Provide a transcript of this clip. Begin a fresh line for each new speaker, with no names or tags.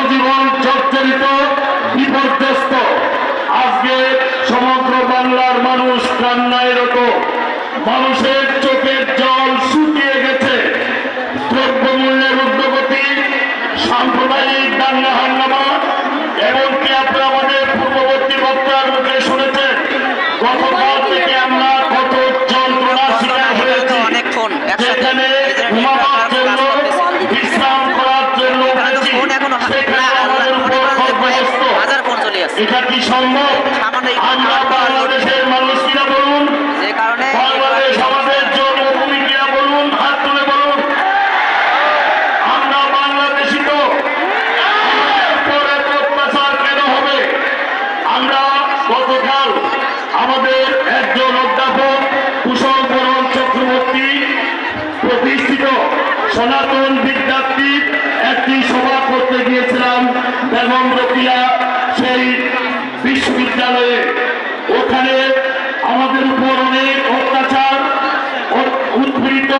জনজীবন জর্জরিত, বিপর্যস্ত। আজকে সমগ্র বাংলার মানুষ কান্নায় রত, মানুষের চোখের জল শুকিয়ে গেছে। দ্রব্যমূল্যের ঊর্ধ্বগতি, সাম্প্রদায়িক দাঙ্গা হাঙ্গামা, এমনকি আপনারা আমাদের পূর্ববর্তী বক্তার মুখে শুনেছেন গতকাল থেকে আমরা কত যন্ত্রণার শিকার হয়েছি, যেখানে ঘুমাবার জন্য, বিশ্রাম করার জন্য সেখানে আমাদের উপর খড়গহস্ত। এটা কি সম্ভব? আমরা বাংলাদেশের মানুষ কিনা বলুন, বাংলাদেশ আমাদের জন্মভূমি কিনা বলুন, হাত তুলে বলুন। আমরা বাংলাদেশি তো, অত্যাচার কেন হবে? আমরা গতকাল আমাদের একজন অধ্যাপক কুশল বরণ চক্রবর্তী প্রতিষ্ঠিত সনাতন বিদ্যাপীঠ একটি সভা করতে গিয়েছিলাম বেগম রোকেয়া সেই বিশ্ববিদ্যালয়ে। ওখানে